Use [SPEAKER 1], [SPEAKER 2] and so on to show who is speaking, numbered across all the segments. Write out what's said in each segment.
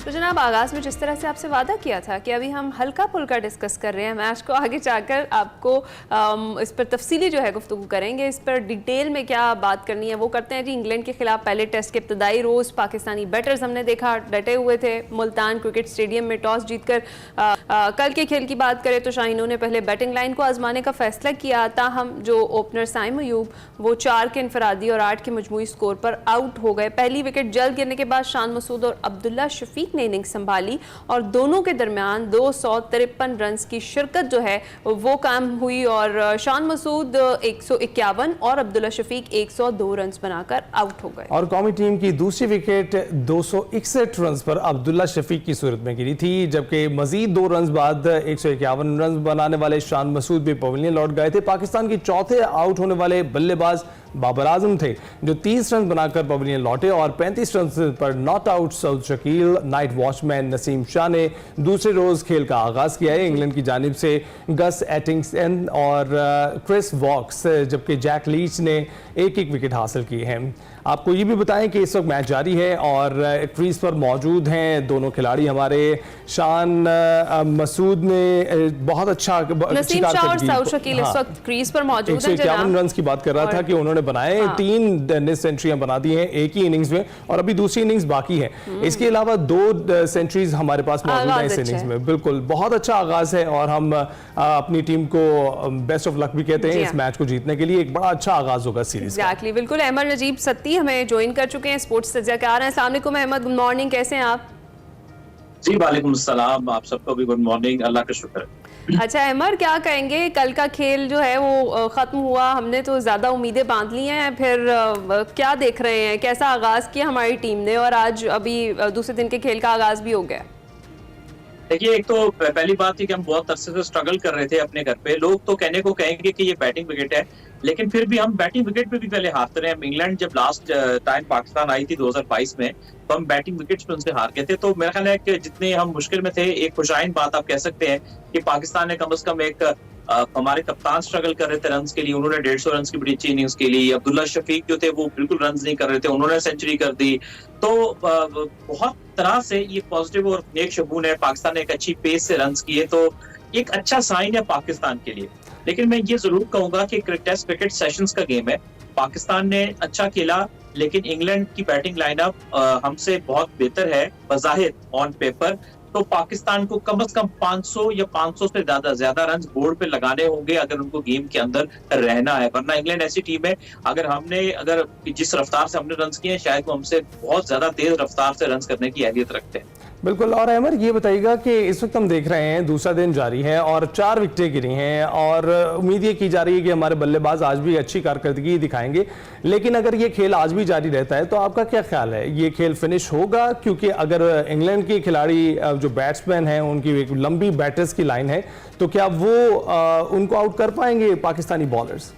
[SPEAKER 1] तो जनाब आगाज़ में जिस तरह से आपसे वादा किया था कि अभी हम हल्का फुल्का डिस्कस कर रहे हैं मैच को, आगे जाकर आपको इस पर तफसीली जो है गुफ्तगू करेंगे, इस पर डिटेल में क्या बात करनी है वो करते हैं जी। इंग्लैंड के खिलाफ पहले टेस्ट के इब्तदाई रोज़ पाकिस्तानी बैटर्स हमने देखा डटे हुए थे मुल्तान क्रिकेट स्टेडियम में टॉस जीतकर। कल के खेल की बात करें तो शाहीनों ने पहले बैटिंग लाइन को आजमाने का फैसला किया, ताहम जो ओपनर साइम अयूब वो 4 के इनफरादी और 8 के मजमूई स्कोर पर आउट हो गए। पहली विकेट जल्द गिरने के बाद शान मसूद और अब्दुल्ला शफीक ने इनिंग्स संभाली और दोनों के दरमियान 253 रन की शिरकत जो है वो काम हुई और शान मसूद 151 और अब्दुल्ला शफीक 102 रन बनाकर आउट हो गए।
[SPEAKER 2] और कौमी टीम की दूसरी विकेट 261 रन पर अब्दुल्ला शफीक की सूरत में गिरी थी, जबकि मजीद 2 रन बाद 151 रन बनाने वाले शान मसूद भी पवेलियन लौट गए थे। पाकिस्तान की चौथे आउट होने वाले बल्लेबाज बाबर आजम थे जो 30 रन बनाकर पवेलियन लौटे और 35 रन पर not out Saud Shakeel, night watchman Naseem Shah ने दूसरे रोज खेल का आगाज किया है। इंग्लैंड की जानिब से गस एटिंगसन और क्रिस वॉक्स जबकि जैक लीच ने एक विकेट हासिल की है। आपको ये भी बताएं कि इस वक्त मैच जारी है और क्रीज पर मौजूद हैं दोनों खिलाड़ी हमारे। शान मसूद ने बहुत अच्छा
[SPEAKER 1] नसीम शाह और सऊद शकील इस वक्त क्रीज पर मौजूद हैं।
[SPEAKER 2] 151 रन की बात कर रहा था कि उन्होंने बनाए 3 सेंचुरियां बना दी हैं एक ही इनिंग्स में और अभी दूसरी इनिंग्स बाकी है। इसके अलावा 2 सेंचुरीज हमारे पास मौजूद हैं इस इनिंग्स में। बिल्कुल बहुत अच्छा आगाज है और हम अपनी टीम को बेस्ट ऑफ लक भी कहते हैं इस मैच को जीतने के लिए। एक बड़ा अच्छा आगाज होगा सीरीज।
[SPEAKER 1] एग्जैक्टली, बिल्कुल। अहमद नजीब सत्ती हमें ज्वाइन कर चुके हैं, स्पोर्ट्स सज्जाकार हैं। अस्सलाम वालेकुम अहमद, गुड मॉर्निंग, कैसे हैं आप?
[SPEAKER 3] जी वालेकुम सलाम, आप सबको भी गुड मॉर्निंग, अल्लाह का शुक्र है।
[SPEAKER 1] अच्छा अहमद, क्या कहेंगे, कल का खेल जो है वो खत्म हुआ, हमने तो ज्यादा उम्मीदें बांध ली हैं, फिर क्या देख रहे हैं, कैसा आगाज किया हमारी टीम ने और आज अभी दूसरे दिन के खेल का आगाज भी हो गया?
[SPEAKER 3] देखिए, एक तो पहली बात है कि हम बहुत अरसे से स्ट्रगल कर रहे थे अपने घर पे। लोग तो कहने को कहेंगे कि ये बैटिंग विकेट है, लेकिन फिर भी हम बैटिंग विकेट पे भी पहले हारते रहे। इंग्लैंड जब लास्ट टाइम पाकिस्तान आई थी 2022 में, तो हम बैटिंग विकेट्स पे उनसे हार गए थे। तो मेरा ख्याल है कि जितने हम मुश्किल में थे, एक खुशाइन बात आप कह सकते हैं कि पाकिस्तान ने कम से कम एक हमारे कप्तान स्ट्रगल कर रहे थे रन्स के लिए, उन्होंने 150 रन की बड़ी अच्छी इनिंग्स के लिए। अब्दुल्ला शफीक जो थे वो बिल्कुल रन्स नहीं कर रहे थे, उन्होंने सेंचुरी कर दी। तो बहुत तरह से ये पॉजिटिव और नेक शगुन है। पाकिस्तान ने एक अच्छी पेस से रन्स किए, तो एक अच्छा साइन है पाकिस्तान के लिए। लेकिन मैं ये जरूर कहूंगा कि टेस्ट क्रिकेट सेशंस का गेम है, पाकिस्तान ने अच्छा खेला, लेकिन इंग्लैंड की बैटिंग लाइनअप हमसे बहुत बेहतर है बज़ाहिर ऑन पेपर। तो पाकिस्तान को कम से कम 500 या 500 से ज्यादा रन बोर्ड पे लगाने होंगे अगर उनको गेम के अंदर रहना है। वरना इंग्लैंड ऐसी टीम है, अगर जिस रफ्तार से हमने रन किए हैं, शायद वो हमसे बहुत ज्यादा तेज रफ्तार से रन करने की अहलियत रखते हैं।
[SPEAKER 2] बिल्कुल। और अहमद ये बताइएगा कि इस वक्त हम देख रहे हैं दूसरा दिन जारी है और 4 विकेटें गिरी हैं और उम्मीद ये की जा रही है कि हमारे बल्लेबाज आज भी अच्छी कारकर्दगी दिखाएंगे। लेकिन अगर ये खेल आज भी जारी रहता है तो आपका क्या ख्याल है, ये खेल फिनिश होगा? क्योंकि अगर इंग्लैंड के खिलाड़ी जो बैट्समैन हैं उनकी एक लंबी बैटर्स की लाइन है, तो क्या वो उनको आउट कर पाएंगे पाकिस्तानी बॉलर्स?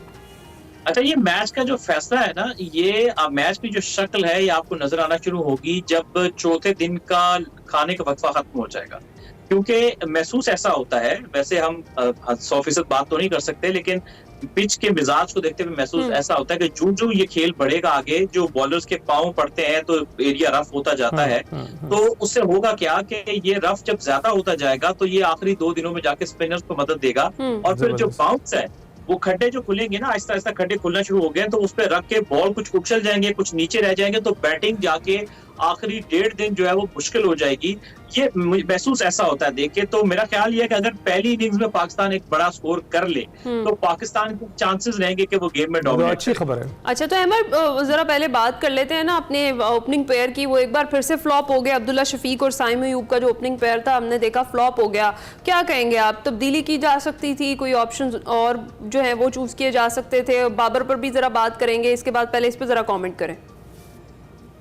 [SPEAKER 3] अच्छा, ये मैच का जो फैसला है ना, ये मैच की जो शक्ल है ये आपको नजर आना शुरू होगी जब चौथे दिन का खाने का वक्फा खत्म हो जाएगा। क्योंकि महसूस ऐसा होता है, वैसे हम 100% बात तो नहीं कर सकते, लेकिन पिच के मिजाज को देखते हुए महसूस ऐसा होता है कि जो ये खेल बढ़ेगा आगे, जो बॉलर्स के पांव पड़ते हैं तो एरिया रफ होता जाता है। तो उससे होगा क्या कि ये रफ जब ज्यादा होता जाएगा तो ये आखिरी 2 दिनों में जाके स्पिनर्स को मदद देगा। और फिर जो बाउंस है, वो खड्डे जो खुलेंगे ना, आहिस्ता आहिस्ता खड्डे खुलना शुरू हो गए, तो उस पर रख के बॉल कुछ उछल जाएंगे, कुछ नीचे रह जाएंगे, तो बैटिंग जाके आखिरी 1.5 दिन जो है वो मुश्किल हो जाएगी। ये महसूस ऐसा होता है देख के। तो मेरा ख्याल ये है कि अगर पहली इनिंग्स में पाकिस्तान एक बड़ा स्कोर कर ले तो पाकिस्तान के चांसेस रहेंगे कि वो गेम में डोमिनेट।
[SPEAKER 2] अच्छी खबर है।
[SPEAKER 1] अच्छा, तो अहमद जरा पहले बात कर लेते हैं ना अपने ओपनिंग पेयर की। वो एक बार फिर से फ्लॉप हो गया, अब्दुल्ला शफीक और साइम अयूब का जो ओपनिंग पेयर था हमने देखा फ्लॉप हो गया। क्या कहेंगे आप, तब्दीली की जा सकती थी, कोई ऑप्शन और जो है वो चूज किए जा सकते थे? बाबर पर भी जरा बात करेंगे इसके बाद, पहले इस पर जरा कॉमेंट करें।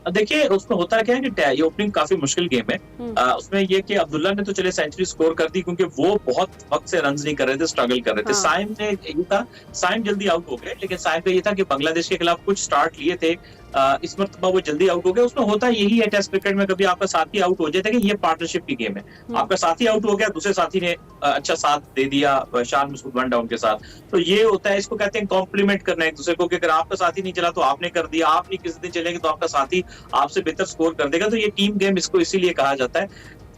[SPEAKER 3] देखिए, उसमें होता क्या है कि ये ओपनिंग काफी मुश्किल गेम है। उसमें ये कि अब्दुल्ला ने तो चले सेंचुरी स्कोर कर दी क्योंकि वो बहुत वक्त से रन नहीं कर रहे थे, स्ट्रगल कर रहे थे। साइम ने ये था, साइम जल्दी आउट हो गए, लेकिन साइम का ये था कि बांग्लादेश के खिलाफ कुछ स्टार्ट लिए थे, इस मरतबा वो जल्दी आउट हो गया। उसमें होता यही है टेस्ट क्रिकेट में, कभी आपका साथी आउट हो जाता है कि ये पार्टनरशिप की गेम है, आपका साथी आउट हो गया, दूसरे साथी ने अच्छा साथ दे दिया शान मसूद वन डाउन के साथ, तो ये होता है, इसको कहते हैं कॉम्प्लीमेंट करना एक दूसरे को, कि अगर आपका साथी नहीं चला तो आपने कर दिया, आप नहीं किसी दिन चलेंगे तो आपका साथी आपसे बेहतर स्कोर कर देगा, तो ये टीम गेम इसको इसीलिए कहा जाता है।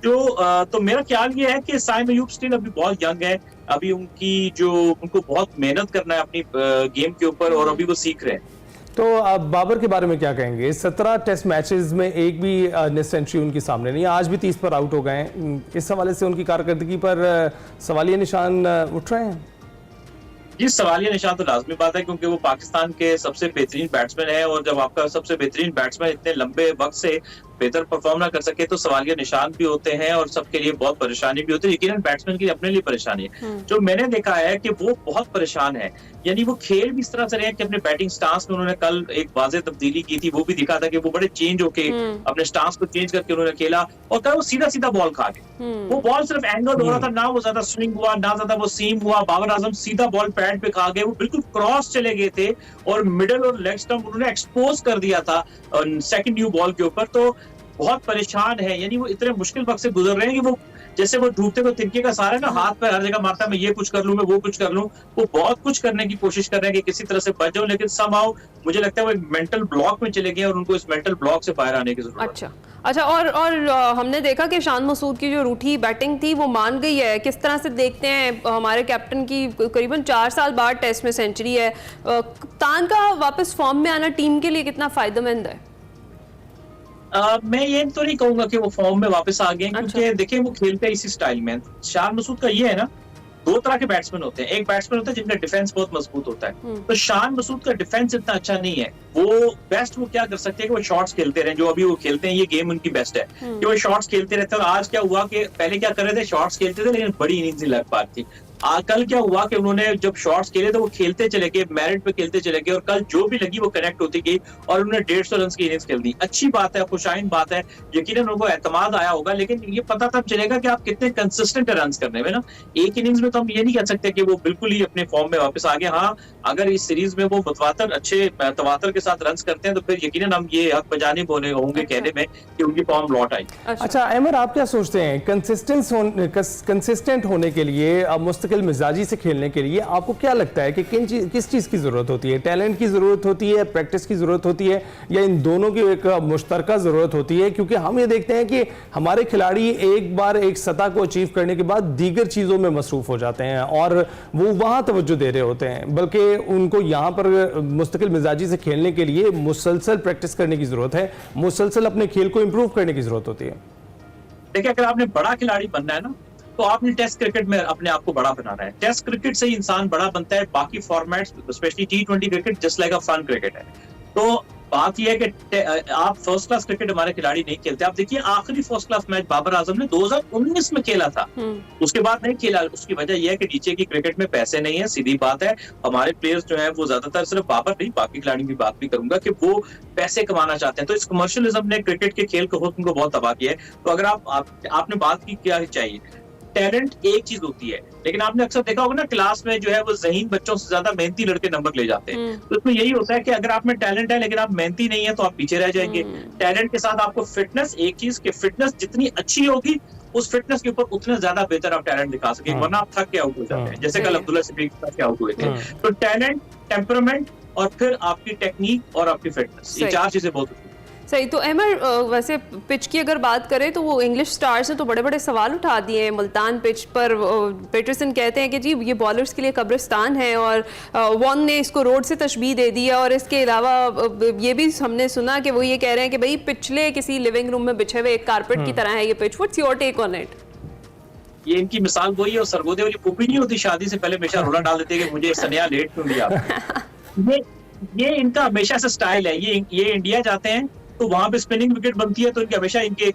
[SPEAKER 3] तो मेरा ख्याल ये है कि साइम अयूब स्टिल अभी बहुत यंग है, अभी उनको बहुत मेहनत करना है अपनी गेम के ऊपर, और अभी वो सीख रहे हैं।
[SPEAKER 2] तो अब बाबर के बारे में क्या कहेंगे? 17 टेस्ट मैचेस में एक भी नेट सेंचुरी उनके सामने नहीं, आज भी 30 पर आउट हो गए हैं। इस हवाले से उनकी कारकर्दगी पर सवालिया निशान उठ रहे हैं।
[SPEAKER 3] ये सवालिया निशान तो लाजमी बात है, क्योंकि वो पाकिस्तान के सबसे बेहतरीन बैट्समैन है, और जब आपका सबसे बेहतरीन बैट्समैन इतने लंबे वक्त से बेहतर परफॉर्म ना कर सके तो सवालिया निशान भी होते हैं, और सबके लिए बहुत परेशानी भी होती है। यकीनन बैट्समैन की अपने लिए परेशानी है। जो मैंने देखा है कि वो बहुत परेशान है, यानी वो खेल भी इस तरह से रहे हैं कि अपने बैटिंग स्टांस में उन्होंने कल एक वाज़ेह तब्दीली की थी, वो भी दिखा था कि वो बड़े चेंज होके अपने स्टांस को चेंज करके उन्होंने खेला, और कल वो सीधा सीधा बॉल खा गए। वो बॉल सिर्फ एंगल हो रहा था, ना वो ज्यादा स्विंग हुआ, ना ज्यादा वो सीम हुआ। बाबर आजम सीधा बॉल पैड पे खा गए, वो बिल्कुल क्रॉस चले गए थे, और मिडल और लेग स्टंप उन्होंने एक्सपोज कर दिया था सेकंड न्यू बॉल के ऊपर। तो बहुत परेशान है, यानी वो इतने मुश्किल वक्त से गुजर रहे हैं कि वो जैसे वो डूबते को तिनके का सहारा ना, हाथ पे हर जगह मारता है, मैं ये कुछ कर लूं, मैं वो कुछ कर लूं। वो बहुत कुछ करने की कोशिश कर रहे हैं कि किसी तरह से बच जाओ, लेकिन समहाउ मुझे लगता है वो एक मेंटल ब्लॉक में चले गए, और उनको इस मेंटल ब्लॉक से बाहर आने की जरूरत है।
[SPEAKER 1] अच्छा, और हमने देखा कि शान मसूद की जो रूठी बैटिंग थी वो मान गई है। किस तरह से देखते हैं हमारे कैप्टन की करीबन 4 साल बाद टेस्ट में सेंचुरी है, कप्तान का वापस फॉर्म में आना टीम के लिए कितना फायदेमंद है?
[SPEAKER 3] मैं ये तो नहीं कहूंगा कि वो फॉर्म में वापस आ गए, क्योंकि देखिए वो खेलते हैं इसी स्टाइल में। शान मसूद का ये है ना, 2 तरह के बैट्समैन होते हैं। एक बैट्समैन होता है जिनका डिफेंस बहुत मजबूत होता है, तो शान मसूद का डिफेंस इतना अच्छा नहीं है। वो बेस्ट वो क्या कर सकते हैं कि वो शॉट्स खेलते रहे, जो अभी वो खेलते हैं, ये गेम उनकी बेस्ट है कि वो शॉट्स खेलते रहते हैं। और आज क्या हुआ कि पहले क्या कर रहे थे, शॉट्स खेलते थे लेकिन बड़ी इनिंग्स नहीं लग पाती थी। कल क्या हुआ कि उन्होंने जब शॉट्स खेले तो वो खेलते चले गए, मेरिट पे खेलते चले गए, और कल जो भी लगी वो कनेक्ट होती गई, और उन्होंने 150 रन की इनिंग्स खेल दी। अच्छी बात है, खुशाइन बात है, यकीनन उनको एतमाद आया होगा, लेकिन ये पता तब चलेगा कि आप कितने कंसिस्टेंट रन करने में ना। एक इनिंग्स में तो हम ये नहीं कह सकते कि वो बिल्कुल ही अपने फॉर्म में वापस आ गए। हाँ, अगर इस सीरीज में वो मुतवातर अच्छे तवातर के साथ रन करते हैं तो फिर यकीनन हम ये हक बजानिब होंगे कहने में कि उनकी फॉर्म लौट आई।
[SPEAKER 2] अच्छा अहमद, आप क्या सोचते हैं कंसिस्टेंट होने के लिए, मुस्तकिल मिजाजी से खेलने के लिए आपको क्या लगता है कि किस चीज़ की ज़रूरत होती है? टैलेंट की ज़रूरत होती है, प्रैक्टिस की ज़रूरत होती है, या इन दोनों की एक मुश्तरका ज़रूरत होती है? क्योंकि हम ये देखते हैं कि हमारे खिलाड़ी एक बार एक सतह को अचीव करने के बाद दीगर चीज़ों में मसरूफ़ हो जाते हैं और वो वहाँ तवज्जो दे रहे होते हैं, बल्कि उनको यहाँ पर मुस्तकिल मिजाजी से खेलने के लिए मुसलसल प्रैक्टिस करने की ज़रूरत है, मुसलसल अपने खेल को इम्प्रूव करने की ज़रूरत होती है।
[SPEAKER 3] देखिए, अगर आपने बड़ा खिलाड़ी बनना है ना, तो आपने टेस्ट क्रिकेट में अपने आप को बड़ा बनाना है। टेस्ट क्रिकेट से ही इंसान बड़ा बनता है। बाकी formats, specially T20 cricket just like a fun cricket है। तो बात यह है कि आप फर्स्ट क्लास क्रिकेट हमारे खिलाड़ी नहीं खेलते। आप देखिए, आखिरी first class match Babar Azam ने 2019 में खेला था, उसके बाद नहीं खेला। उसकी वजह यह है कि नीचे की क्रिकेट में पैसे नहीं है, सीधी बात है। हमारे प्लेयर्स जो हैं वो ज्यादातर, सिर्फ बाबर नहीं, बाकी खिलाड़ियों की बात भी करूंगा, कि वो पैसे कमाना चाहते हैं। तो इस कमर्शियलिज्म ने क्रिकेट के खेल को हुक्म को बहुत तबाह किया है। तो अगर आपने बात की क्या चाहिए, टैलेंट एक चीज होती है, लेकिन आपने अक्सर देखा होगा ना, क्लास में जो है वो ज़हीन बच्चों से ज्यादा मेहनती लड़के नंबर ले जाते हैं। तो इसमें यही होता है कि अगर आप में टैलेंट है लेकिन आप मेहनती नहीं है तो आप पीछे रह जाएंगे। टैलेंट के साथ आपको फिटनेस, एक चीज कि फिटनेस जितनी अच्छी होगी उस फिटनेस के ऊपर उतना ज्यादा बेहतर आप टैलेंट दिखा सकेंगे, वरना आप थक के आउट हो जाते हैं, जैसे कल अब्दुल्ला शफीक थक के आउट हुए थे। तो टैलेंट, टेम्परामेंट और फिर आपकी टेक्निक और आपकी फिटनेस, ये 4 चीजें बहुत
[SPEAKER 1] सही। तो अहमद, वैसे पिच की अगर बात करें तो वो इंग्लिश स्टार्स ने तो बड़े बड़े सवाल उठा दिए हैं मुल्तान पिच पर। पीटरसन कहते हैं कि जी ये बॉलर्स के लिए कब्रिस्तान है, और वॉन ने इसको रोड से तशबीह दे दिया। और इसके अलावा ये भी हमने सुना कि वो ये कह रहे हैं कि भाई पिछले किसी लिविंग रूम में बिछे हुए एक कारपेट की तरह है ये पिच। What's your take on it?
[SPEAKER 3] ये इनकी मिसाल वही है, और सरगोदे वाली पुप्पी नहीं होती, शादी से पहले हमेशा रोड़ा डाल देते हैं कि मुझे सनिया लेट क्यों दिया। ये इनका हमेशा से स्टाइल है। ये इंडिया जाते हैं तो वहां पे स्पिनिंग विकेट बनती है तो इनके हमेशा इनके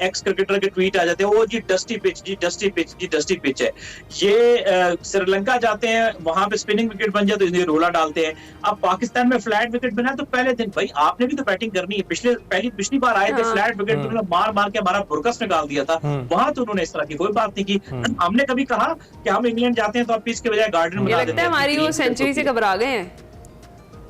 [SPEAKER 3] एक्स क्रिकेटर के ट्वीट आ जाते हैं, वो जी डस्टी पिच, जी डस्टी पिच, जी डस्टी पिच है। ये श्रीलंका जाते हैं, वहां पे स्पिनिंग विकेट बन जाए तो इन्हें रोला डालते हैं। अब पाकिस्तान में फ्लैट विकेट बना तो पहले दिन भाई आपने भी तो बैटिंग करनी है। पिछली बार आए थे फ्लैट विकेट, तो उन्होंने मार के हमारा बुरकस निकाल दिया था। वहां तो उन्होंने इस तरह की कोई बात नहीं की। हमने कभी कहा कि हम इंग्लैंड जाते हैं तो आप पिच के बजाय गार्डन बना देते हैं।
[SPEAKER 1] हमारी वो सेंचुरी से घबरा गए हैं।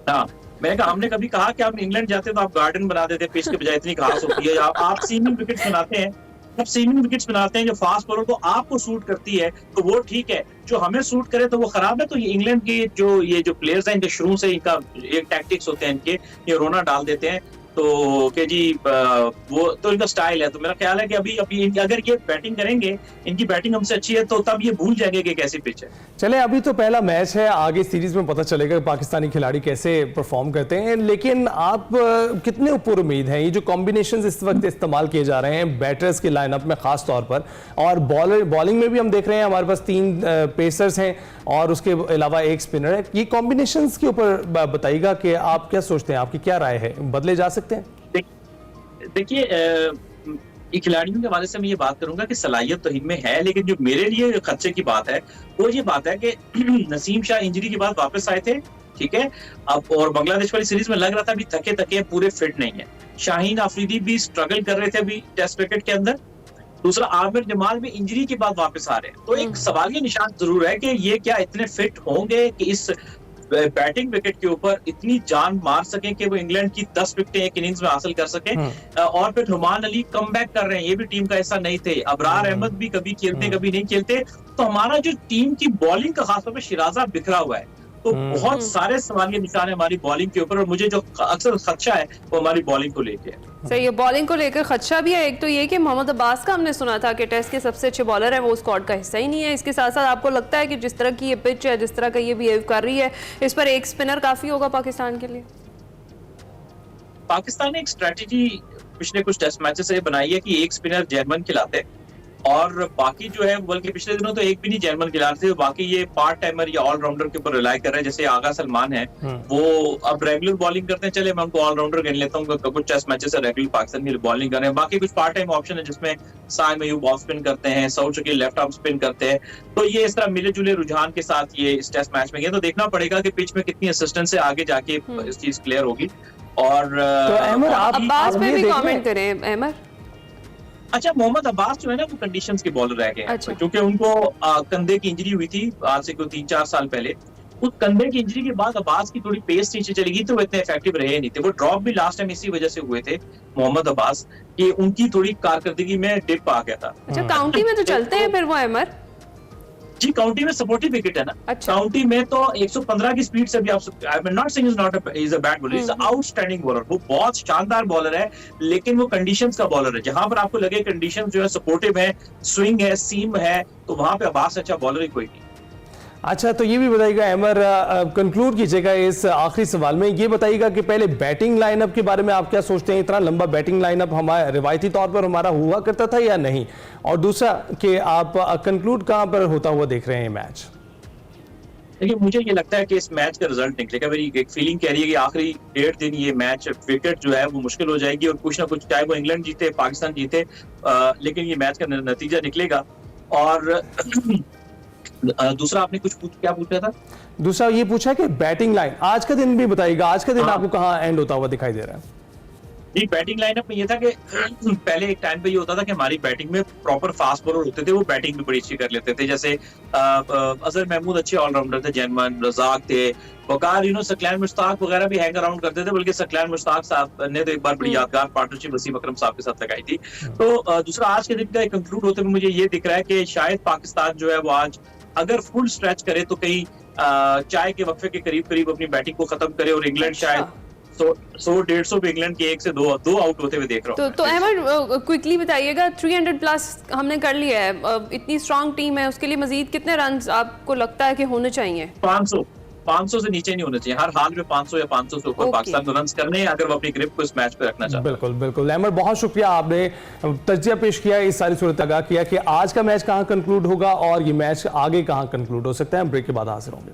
[SPEAKER 3] हाँ, मैंने कहा हमने कभी कहा कि आप इंग्लैंड जाते तो आप गार्डन बना देते पिच के बजाय, इतनी घास होती है, आप सीमिंग विकेट्स बनाते हैं, आप सीमिंग विकेट्स बनाते हैं जो फास्ट बॉलर को आपको सूट करती है तो वो ठीक है, जो हमें सूट करे तो वो खराब है। तो ये इंग्लैंड के जो प्लेयर्स हैं इनके शुरू से इनका एक टैक्टिक्स होते हैं इनके, ये रोना डाल देते हैं तो कि जी वो तो इनका स्टाइल है। तो मेरा ख्याल है कि अभी अगर ये बैटिंग करेंगे, इनकी बैटिंग हमसे अच्छी है तो तब ये भूल जाएंगे कि कैसी पिच है।
[SPEAKER 2] चले, अभी तो पहला मैच है, आगे सीरीज में पता चलेगा पाकिस्तानी खिलाड़ी कैसे परफॉर्म करते हैं, लेकिन आप कितने ऊपर उम्मीद हैं ये जो कॉम्बिनेशंस इस वक्त इस्तेमाल किए जा रहे हैं बैटर्स के लाइनअप में खास तौर पर, और बॉलिंग में भी हम देख रहे हैं हमारे पास 3 पेसर्स हैं और उसके अलावा एक स्पिनर है, ये कॉम्बिनेशंस के ऊपर बताइएगा कि आप क्या सोचते हैं, आपकी क्या राय है, बदले जा सकते हैं?
[SPEAKER 3] देखिए खिलाड़ियों के हवाले से मैं ये बात करूंगा कि सलाहियत तो इनमें है, लेकिन जो मेरे लिए खदशे की बात है वो ये बात है कि नसीम शाह इंजरी के बाद वापस आए थे, ठीक है, अब और बांग्लादेश वाली सीरीज में लग रहा था अभी थके थके पूरे फिट नहीं है। शाहीन अफरीदी भी स्ट्रगल कर रहे थे अभी टेस्ट क्रिकेट के अंदर। दूसरा आमिर जमाल भी इंजरी के बाद वापस आ रहे हैं, तो एक सवालिया निशान जरूर है कि ये क्या इतने फिट होंगे कि इस बैटिंग विकेट के ऊपर इतनी जान मार सकें कि वो इंग्लैंड की 10 विकेटें एक इनिंग्स में हासिल कर सकें। और फिर नुमान अली कम बैक कर रहे हैं, ये भी टीम का हिस्सा नहीं थे, अबरार अहमद भी कभी खेलते कभी नहीं खेलते, तो हमारा जो टीम की बॉलिंग का खासतौर पर शिराजा बिखरा हुआ है, तो बहुत सारे सवालिया निशान है हमारी बॉलिंग के ऊपर, और मुझे जो अक्सर खदशा है वो हमारी बॉलिंग को लेके है।
[SPEAKER 1] सही है, बॉलिंग को लेकर खदशा भी है। एक तो ये कि मोहम्मद अब्बास का हमने सुना था कि टेस्ट के सबसे अच्छे बॉलर है, वो स्क्वाड का हिस्सा ही नहीं है। इसके साथ साथ आपको लगता है कि जिस तरह की ये पिच है, जिस तरह का ये बिहेव कर रही है, इस पर एक स्पिनर काफी होगा पाकिस्तान के लिए?
[SPEAKER 3] पाकिस्तान ने एक स्ट्रेटेजी पिछले कुछ टेस्ट मैचेस से बनाई है कि एक स्पिनर जर्मन खिलाते हैं और बाकी जो है, बल्कि पिछले दिनों तो एक भी नहीं जर्मन खिला रहे थे, बाकी ये पार्ट टाइमर या ऑलराउंडर के ऊपर रिलाई कर रहे हैं। जैसे आगा सलमान है, वो अब रेगुलर बॉलिंग करते हैं, चले मैं उनको ऑलराउंडर गिन लेता हूँ, कुछ टेस्ट मैचेस से रेगुलर पाकिस्तान की बॉलिंग कर रहे हैं। बाकी कुछ पार्ट टाइम ऑप्शन है जिसमें साइम अयूब ऑफ स्पिन करते हैं, Saud Shakeel left arm spin करते हैं, तो ये इस तरह मिले जुले रुझान के साथ ये इस टेस्ट मैच में गए। तो देखना पड़ेगा कि पिच में कितनी असिस्टेंस से आगे जाके इस चीज क्लियर होगी। और
[SPEAKER 2] तो अहमद
[SPEAKER 1] अब्बास पे भी कमेंट करें अहमद।
[SPEAKER 3] अच्छा, मोहम्मद अब्बास जो है ना वो कंडीशंस के बॉलर रह गए हैं,
[SPEAKER 1] अच्छा।
[SPEAKER 3] क्योंकि उनको कंधे की इंजरी हुई थी आज से कोई 3-4 साल पहले। उस कंधे की इंजरी के बाद अब्बास की थोड़ी पेस नीचे चली गई, तो वो इतने इफेक्टिव रहे नहीं थे। वो ड्रॉप भी लास्ट टाइम इसी वजह से हुए थे मोहम्मद अब्बास, कि उनकी थोड़ी कारकर्दगी में डिप आ गया था।
[SPEAKER 1] अच्छा, काउंटी में तो चलते हैं फिर वो अहमद
[SPEAKER 3] जी, काउंटी में सपोर्टिव विकेट है ना।
[SPEAKER 1] अच्छा।
[SPEAKER 3] काउंटी में तो 115 की स्पीड से भी आप, I am not saying is a bad bowler, is a outstanding bowler, वो बहुत शानदार बॉलर है, लेकिन वो कंडीशंस का बॉलर है। जहां पर आपको लगे कंडीशंस जो है सपोर्टिव है, स्विंग है, सीम है, तो वहां पे अब्बास अच्छा बॉलर ही कोई नहीं।
[SPEAKER 2] अच्छा, तो ये भी बताइएगा अमर, कंक्लूड कीजिएगा इस आखिरी सवाल में, ये बताइएगा कि पहले बैटिंग लाइनअप के बारे में आप क्या सोचते हैं? इतना लंबा बैटिंग लाइनअप हमारा रिवायती तौर पर हमारा हुआ करता था या नहीं? और दूसरा कि आप कंक्लूड कहां पर होता हुआ देख रहे हैं मैच?
[SPEAKER 3] देखिए, मुझे ये लगता है कि इस मैच का रिजल्ट निकलेगा। मेरी एक फीलिंग कह रही है कि आखिरी 1.5 दिन ये मैच विकेट जो है वो मुश्किल हो जाएगी, और कुछ ना कुछ, चाहे वो इंग्लैंड जीते पाकिस्तान जीते, लेकिन ये मैच का नतीजा निकलेगा। और दूसरा आपने क्या पूछा था?
[SPEAKER 2] दूसरा ये पूछा कि बैटिंग लाइन आज का दिन भी बताइएगा, आज का दिन आपको कहां एंड होता हुआ दिखाई दे रहा है?
[SPEAKER 3] जी, बैटिंग लाइनअप में ये था कि पहले एक टाइम पे ये होता था कि हमारी बैटिंग में प्रॉपर फास्ट बॉलर होते थे, वो बैटिंग भी बड़ी अच्छी कर लेते थे। जैसे अजहर महमूद अच्छे ऑलराउंडर थे, जैनमन रजाक थे, वकार सकलैन मुश्ताक वगैरह भी हैंग अराउंड करते थे, बल्कि सकलैन मुश्ताक साहब ने तो एक बार बड़ी यादगार पार्टनरशिप वसीम अकरम साहब के साथ लगाई थी। तो दूसरा आज के दिन का कंक्लूड होते हुए मुझे ये दिख रहा है कि शायद पाकिस्तान जो है वो आज अगर फुल स्ट्रेच करे तो कहीं चाय के वक्फे के करीब करीब अपनी बैटिंग को खत्म करे, और इंग्लैंड शायद 100-150 पे इंग्लैंड के 1 से 2 आउट होते हुए देख रहा हूं।
[SPEAKER 1] तो अहमद क्विकली बताइएगा, 300 प्लस हमने कर लिया है, इतनी स्ट्रांग टीम है, उसके लिए मजीद कितने रन आपको लगता है कि होने चाहिए?
[SPEAKER 3] 500 से नीचे नहीं होना चाहिए, हर हाल में 500 या 500 से ऊपर पाकिस्तान को रन करने हैं अगर वो अपनी ग्रिप को इस मैच पे रखना चाहते हैं।
[SPEAKER 2] बिल्कुल बिल्कुल अहमद, बहुत शुक्रिया, आपने तज्जिया पेश किया, इस सारी सूरत आगाह किया कि आज का मैच कहां कंक्लूड होगा और ये मैच आगे कहां कंक्लूड हो सकता है। हम ब्रेक के बाद हाजिर होंगे।